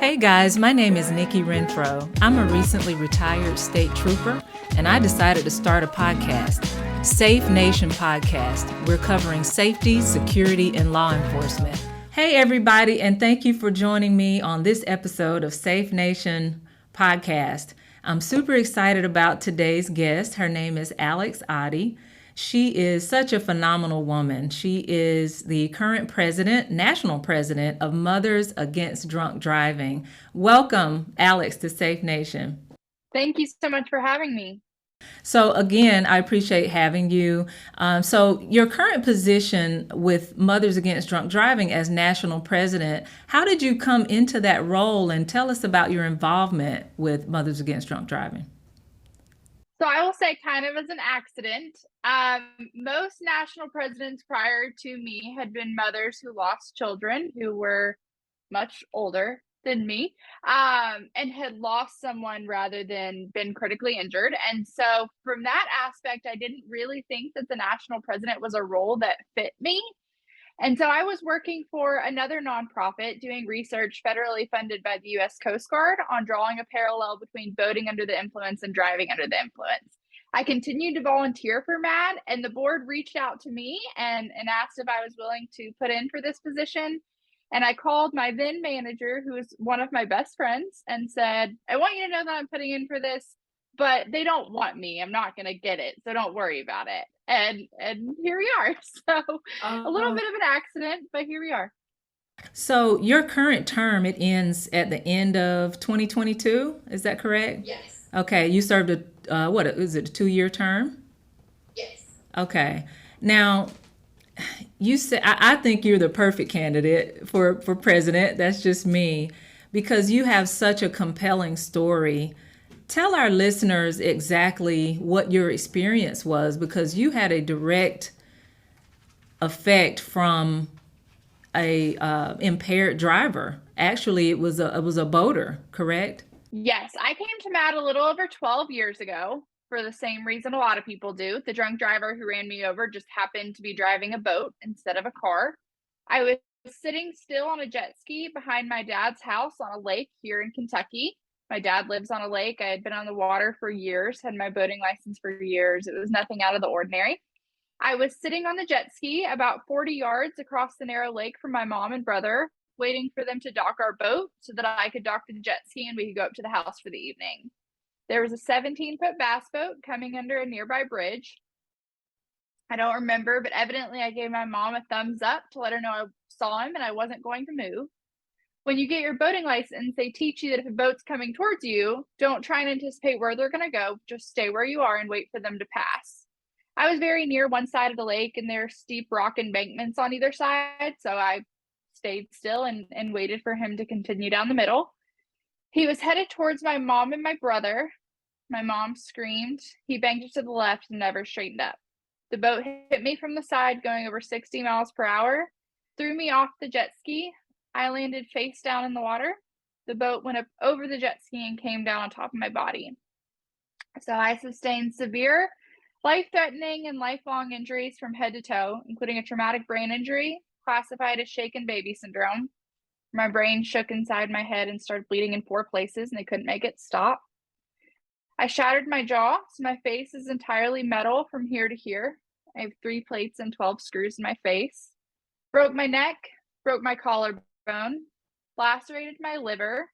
Hey guys, my name is Nikki Renfro. I'm a recently retired state trooper, and I decided to start a podcast, Safe Nation Podcast. We're covering safety, security, and law enforcement. Hey everybody, and thank you for joining me on this episode of Safe Nation Podcast. I'm super excited about today's guest. Her name is Otte. She is such a phenomenal woman. She is the current president, national president of Mothers Against Drunk Driving. Welcome, Alex, to Safe Nation. Thank you so much for having me. So again, I appreciate having you. So your current position with Mothers Against Drunk Driving as national president, how did you come into that role? And tell us about your involvement with Mothers Against Drunk Driving. So I will say kind of as an accident, most national presidents prior to me had been mothers who lost children who were much older than me, and had lost someone rather than been critically injured. And so from that aspect, I didn't really think that the national president was a role that fit me. And so I was working for another nonprofit doing research federally funded by the US Coast Guard on drawing a parallel between boating under the influence and driving under the influence. I continued to volunteer for MADD, and the board reached out to me and asked if I was willing to put in for this position. And I called my then manager, who is one of my best friends, and said, I want you to know that I'm putting in for this, but they don't want me. I'm not going to get it, so don't worry about it. And here we are. So a little bit of an accident, but here we are. So your current term, it ends at the end of 2022. Is that correct? Yes. Okay. You served what is it, a 2-year term? Yes. Okay. Now, you said I think you're the perfect candidate for president. That's just me, because you have such a compelling story. Tell our listeners exactly what your experience was, because you had a direct effect from a impaired driver. Actually, it was a boater, correct? Yes, I came to MADD a little over 12 years ago for the same reason a lot of people do. The drunk driver who ran me over just happened to be driving a boat instead of a car. I was sitting still on a jet ski behind my dad's house on a lake here in Kentucky. My dad lives on a lake. I had been on the water for years, had my boating license for years. It was nothing out of the ordinary. I was sitting on the jet ski about 40 yards across the narrow lake from my mom and brother, waiting for them to dock our boat so that I could dock the jet ski and we could go up to the house for the evening. There was a 17-foot bass boat coming under a nearby bridge. I don't remember, but evidently I gave my mom a thumbs up to let her know I saw him and I wasn't going to move. When you get your boating license, they teach you that if a boat's coming towards you, don't try and anticipate where they're going to go. Just stay where you are and wait for them to pass. I was very near one side of the lake, and there are steep rock embankments on either side, so I stayed still and waited for him to continue down the middle. He was headed towards my mom and my brother. My mom screamed. He banked it to the left and never straightened up. The boat hit me from the side going over 60 miles per hour, threw me off the jet ski. I landed face down in the water. The boat went up over the jet ski and came down on top of my body. So I sustained severe, life-threatening, and lifelong injuries from head to toe, including a traumatic brain injury classified as shaken baby syndrome. My brain shook inside my head and started bleeding in 4 places, and they couldn't make it stop. I shattered my jaw, so my face is entirely metal from here to here. I have 3 plates and 12 screws in my face. Broke my neck, broke my collarbone, lacerated my liver,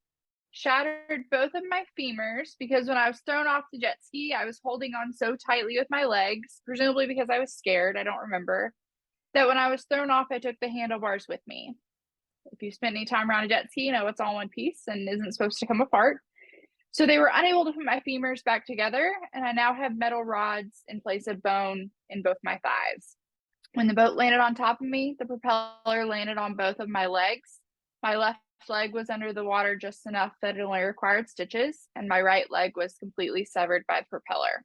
shattered both of my femurs because when I was thrown off the jet ski, I was holding on so tightly with my legs, presumably because I was scared, I don't remember, that when I was thrown off, I took the handlebars with me. If you spend any time around a jet ski, you know it's all one piece and isn't supposed to come apart. So they were unable to put my femurs back together, and I now have metal rods in place of bone in both my thighs. When the boat landed on top of me, the propeller landed on both of my legs. My left leg was under the water just enough that it only required stitches, and my right leg was completely severed by the propeller.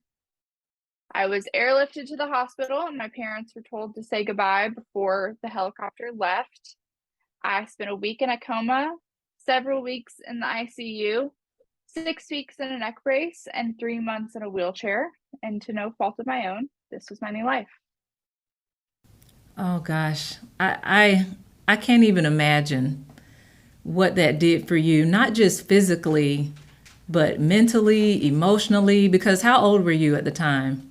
I was airlifted to the hospital, and my parents were told to say goodbye before the helicopter left. I spent a week in a coma, several weeks in the ICU, 6 weeks in a neck brace, and 3 months in a wheelchair. And to no fault of my own, this was my new life. Oh gosh, I can't even imagine what that did for you, not just physically, but mentally, emotionally, because how old were you at the time?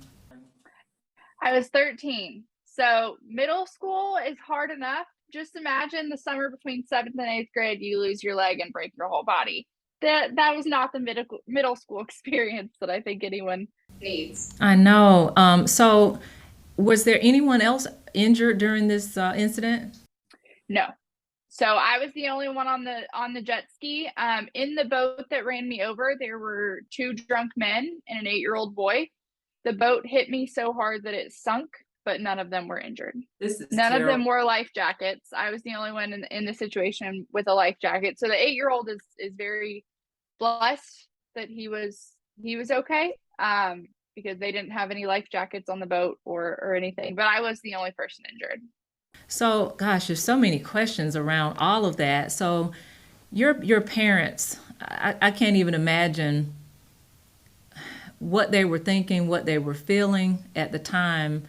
I was 13. So middle school is hard enough. Just imagine the summer between 7th and 8th grade, you lose your leg and break your whole body. That was not the middle school experience that I think anyone needs. I know. So, was there anyone else injured during this incident? No. So I was the only one on the jet ski. In the boat that ran me over, there were two drunk men and an 8-year-old boy. The boat hit me so hard that it sunk, but none of them were injured. This is None of them terrible. wore life jackets. I was the only one in the situation with a life jacket. So the 8-year-old is very blessed that he was okay. Because they didn't have any life jackets on the boat or anything. But I was the only person injured. So, gosh, there's so many questions around all of that. So, your parents, I can't even imagine what they were thinking, what they were feeling at the time.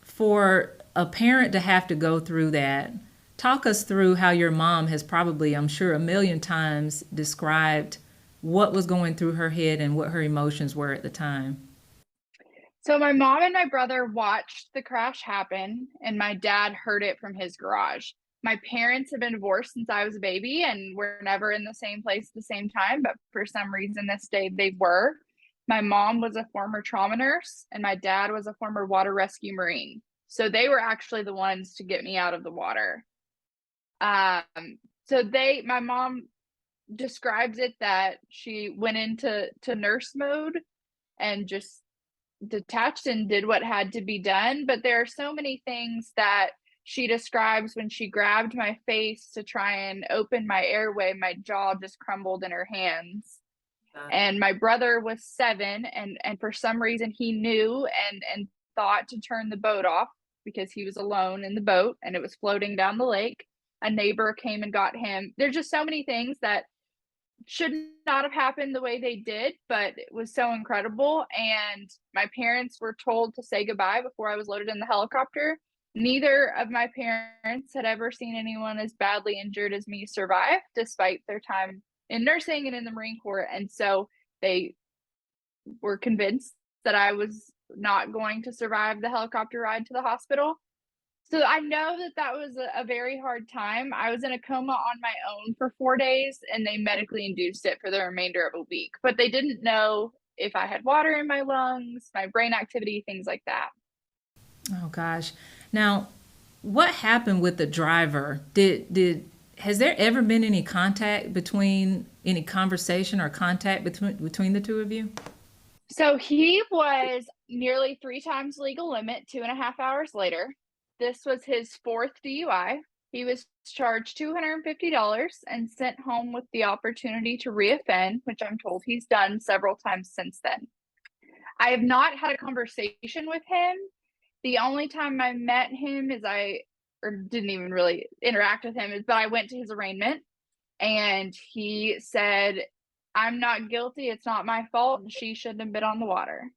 For a parent to have to go through that, talk us through how your mom has probably, I'm sure, a million times described what was going through her head and what her emotions were at the time. So my mom and my brother watched the crash happen, and my dad heard it from his garage. My parents have been divorced since I was a baby, and we're never in the same place at the same time, but for some reason this day they were. My mom was a former trauma nurse, and my dad was a former water rescue Marine. So they were actually the ones to get me out of the water. My mom describes it that she went into nurse mode and just detached and did what had to be done. But there are so many things that she describes when she grabbed my face to try and open my airway, my jaw just crumbled in her hands. And my brother was 7, and for some reason he knew and thought to turn the boat off because he was alone in the boat and it was floating down the lake. A neighbor came and got him. There's just so many things that should not have happened the way they did, but it was so incredible. And my parents were told to say goodbye before I was loaded in the helicopter. Neither of my parents had ever seen anyone as badly injured as me survive, despite their time in nursing and in the Marine Corps. And so they were convinced that I was not going to survive the helicopter ride to the hospital. So I know that was a very hard time. I was in a coma on my own for 4 days, and they medically induced it for the remainder of a week. But they didn't know if I had water in my lungs, my brain activity, things like that. Oh gosh. Now, what happened with the driver? Did has there ever been any contact between any conversation or contact between the two of you? So he was nearly 3 times legal limit 2.5 hours later. This was his fourth DUI. He was charged $250 and sent home with the opportunity to reoffend, which I'm told he's done several times since then. I have not had a conversation with him. The only time I met him or didn't even really interact with him, but I went to his arraignment and he said, "I'm not guilty. It's not my fault. She shouldn't have been on the water."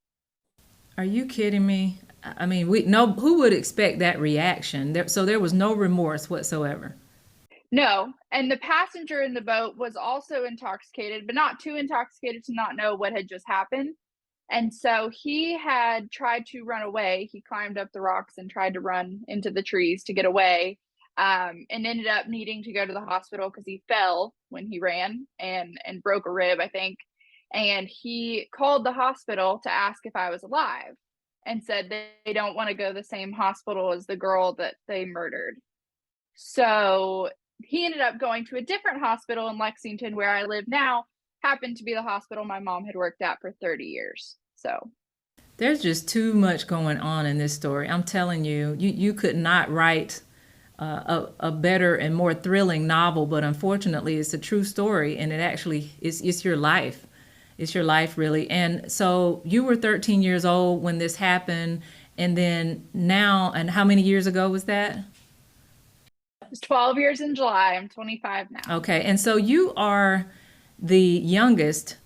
Are you kidding me? I mean, we no who would expect that reaction? So there was no remorse whatsoever. No, and the passenger in the boat was also intoxicated, but not too intoxicated to not know what had just happened. And so he had tried to run away. He climbed up the rocks and tried to run into the trees to get away, and ended up needing to go to the hospital because he fell when he ran and broke a rib, I think. And he called the hospital to ask if I was alive and said they don't want to go to the same hospital as the girl that they murdered. So he ended up going to a different hospital in Lexington, where I live now, happened to be the hospital my mom had worked at for 30 years. So There's just too much going on in this story. I'm telling you, you could not write a better and more thrilling novel, but unfortunately, it's a true story, and it actually it's your life. It's your life, really. And so you were 13 years old when this happened, and then now, and how many years ago was that? it was 12 years in July. I'm 25 now. Okay, and so you are the youngest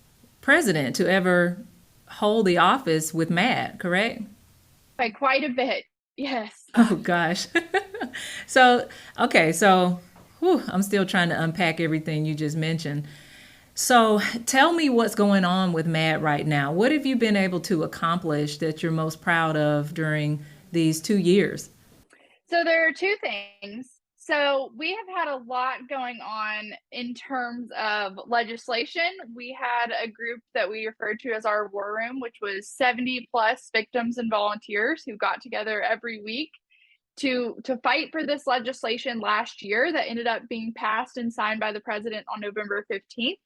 president to ever hold the office with MADD, correct? By quite a bit. Yes. Oh gosh. So, okay, so Whew, I'm still trying to unpack everything you just mentioned. So tell me what's going on with MADD right now. What have you been able to accomplish that you're most proud of during these 2 years? So there are two things. So we have had a lot going on in terms of legislation. We had a group that we referred to as our war room, which was 70 plus victims and volunteers who got together every week to fight for this legislation last year that ended up being passed and signed by the president on November 15th,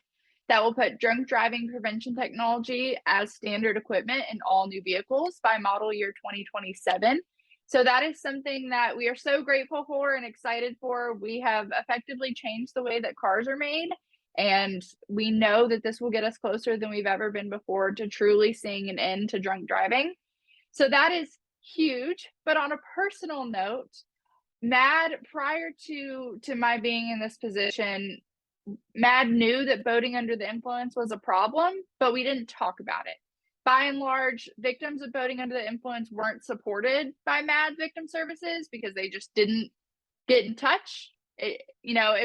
that will put drunk driving prevention technology as standard equipment in all new vehicles by model year 2027. So that is something that we are so grateful for and excited for. We have effectively changed the way that cars are made, and we know that this will get us closer than we've ever been before to truly seeing an end to drunk driving. So that is huge. But on a personal note, MADD, prior to my being in this position, MADD knew that boating under the influence was a problem, but we didn't talk about it. By and large, victims of boating under the influence weren't supported by MADD victim services because they just didn't get in touch. It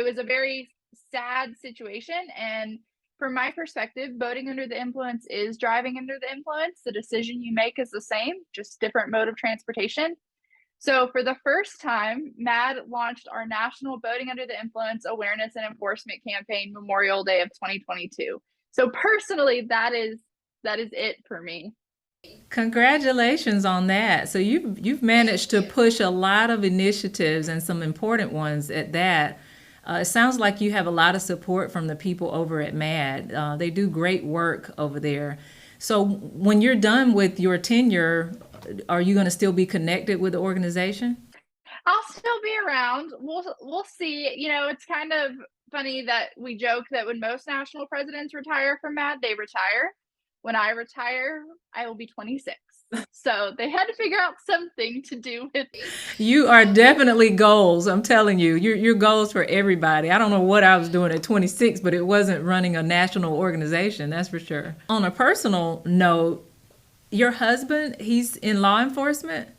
was a very sad situation. And from my perspective, boating under the influence is driving under the influence. The decision you make is the same, just different mode of transportation. So for the first time, MADD launched our National Boating Under the Influence Awareness and Enforcement Campaign Memorial Day of 2022. So personally, that is it for me. Congratulations on that. So you've managed to push a lot of initiatives and some important ones at that. It sounds like you have a lot of support from the people over at MADD. They do great work over there. So when you're done with your tenure, are you going to still be connected with the organization? I'll still be around. We'll see. It's kind of funny that we joke that when most national presidents retire from MADD, they retire. When I retire, I will be 26. So they had to figure out something to do with it. You are definitely goals. I'm telling you, you're goals for everybody. I don't know what I was doing at 26, but it wasn't running a national organization, that's for sure. On a personal note, your husband, he's in law enforcement.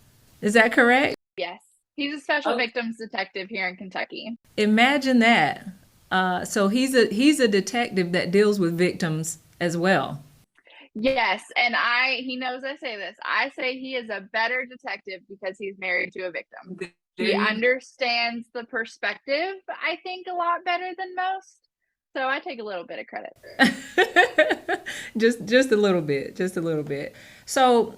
Is that correct? Yes. He's a special victims detective here in Kentucky. Imagine that. So he's a detective that deals with victims as well. Yes, and he knows I say this. I say he is a better detective because he's married to a victim. He understands the perspective, I think, a lot better than most. So I take a little bit of credit. just a little bit, just a little bit. So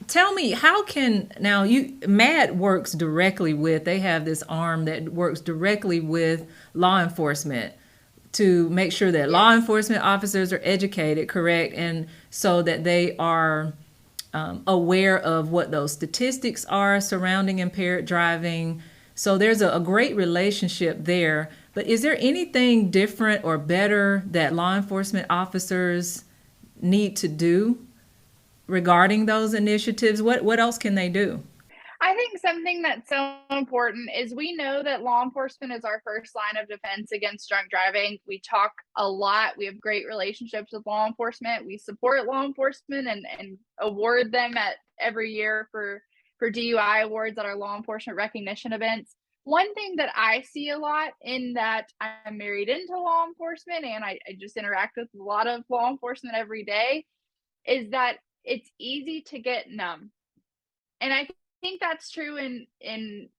tell me, how can now MADD works directly with, they have this arm that works directly with law enforcement to make sure that law enforcement officers are educated, correct, and so that they are aware of what those statistics are surrounding impaired driving. So there's a great relationship there. But is there anything different or better that law enforcement officers need to do regarding those initiatives? What else can they do? I think something that's so important is we know that law enforcement is our first line of defense against drunk driving. We talk a lot. We have great relationships with law enforcement. We support law enforcement and award them at every year for DUI awards at our law enforcement recognition events. One thing that I see a lot in that I'm married into law enforcement and I just interact with a lot of law enforcement every day is that it's easy to get numb. And I think that's true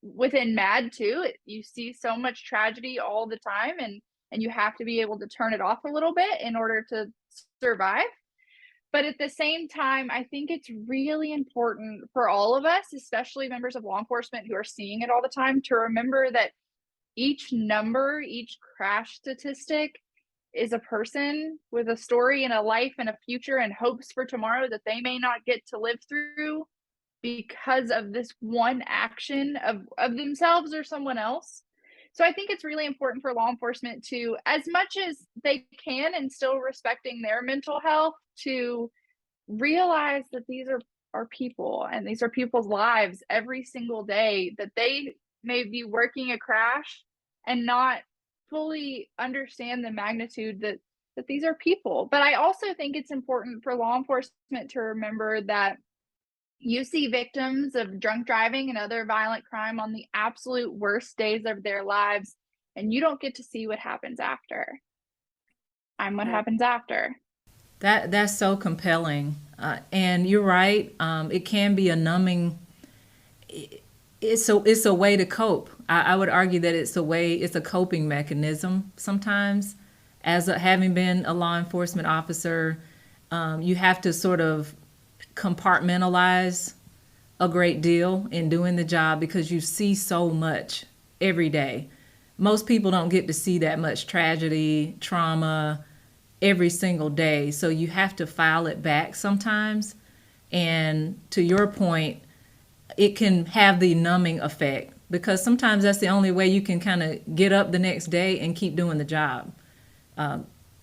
within MADD too. You see so much tragedy all the time and you have to be able to turn it off a little bit in order to survive. But at the same time, I think it's really important for all of us, especially members of law enforcement who are seeing it all the time, to remember that each number, each crash statistic is a person with a story and a life and a future and hopes for tomorrow that they may not get to live through because of this one action of themselves or someone else. So I think it's really important for law enforcement to, as much as they can and still respecting their mental health, to realize that these are people and these are people's lives every single day, that they may be working a crash and not fully understand the magnitude that these are people. But I also think it's important for law enforcement to remember that you see victims of drunk driving and other violent crime on the absolute worst days of their lives and you don't get to see what happens after. I'm what happens after. That's so compelling, and you're right. It can be a numbing. It's a way to cope. I would argue that it's a coping mechanism sometimes. Having been a law enforcement officer, you have to sort of compartmentalize a great deal in doing the job because you see so much every day. Most people don't get to see that much tragedy, trauma every single day. So you have to file it back sometimes. And to your point, it can have the numbing effect because sometimes that's the only way you can kind of get up the next day and keep doing the job,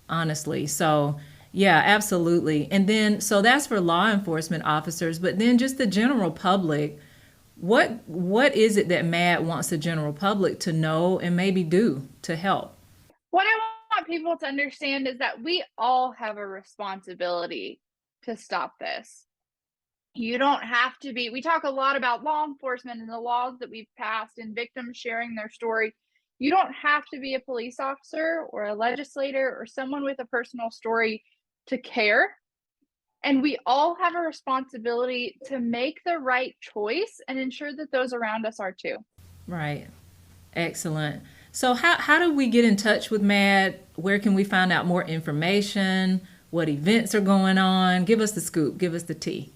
honestly. So, yeah, absolutely. And then, so that's for law enforcement officers, but then just the general public, what is it that MADD wants the general public to know and maybe do to help? What I want people to understand is that we all have a responsibility to stop this. You don't have to be, we talk a lot about law enforcement and the laws that we've passed and victims sharing their story. You don't have to be a police officer or a legislator or someone with a personal story to care. And we all have a responsibility to make the right choice and ensure that those around us are too. Right. Excellent. So how do we get in touch with MADD? Where can we find out more information? What events are going on? Give us the scoop. Give us the tea.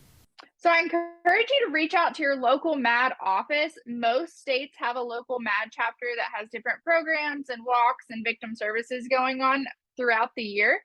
So I encourage you to reach out to your local MADD office. Most states have a local MADD chapter that has different programs and walks and victim services going on throughout the year.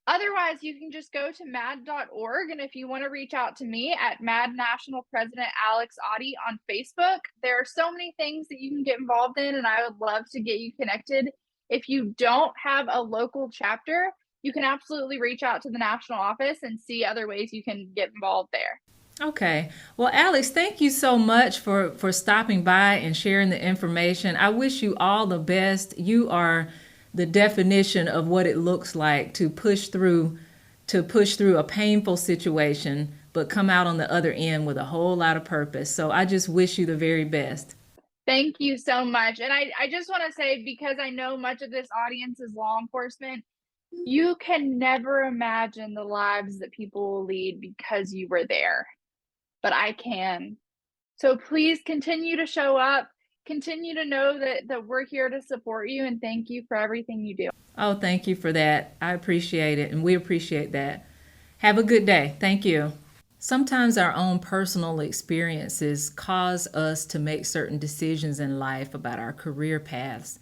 Otherwise, you can just go to madd.org. And if you want to reach out to me at MADD National President Alex Otte on Facebook, there are so many things that you can get involved in, and I would love to get you connected. If you don't have a local chapter, you can absolutely reach out to the national office and see other ways you can get involved there. Okay. Well, Alex, thank you so much for stopping by and sharing the information. I wish you all the best. You are the definition of what it looks like to push through a painful situation, but come out on the other end with a whole lot of purpose. So I just wish you the very best. Thank you so much. And I just want to say, because I know much of this audience is law enforcement, you can never imagine the lives that people will lead because you were there. But I can. So please continue to show up. Continue to know that we're here to support you, and thank you for everything you do. Oh, thank you for that. I appreciate it, and we appreciate that. Have a good day. Thank you. Sometimes our own personal experiences cause us to make certain decisions in life about our career paths.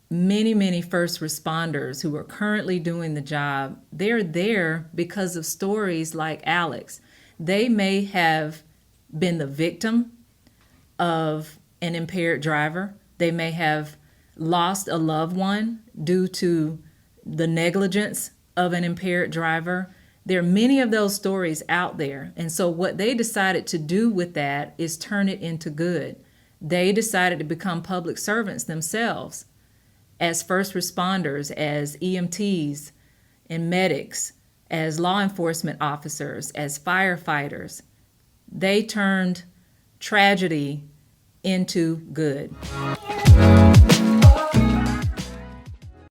Many first responders who are currently doing the job, they're there because of stories like Alex. They may have been the victim of an impaired driver. They may have lost a loved one due to the negligence of an impaired driver. There are many of those stories out there. And so what they decided to do with that is turn it into good. They decided to become public servants themselves as first responders, as EMTs and medics, as law enforcement officers, as firefighters. They turned tragedy into good.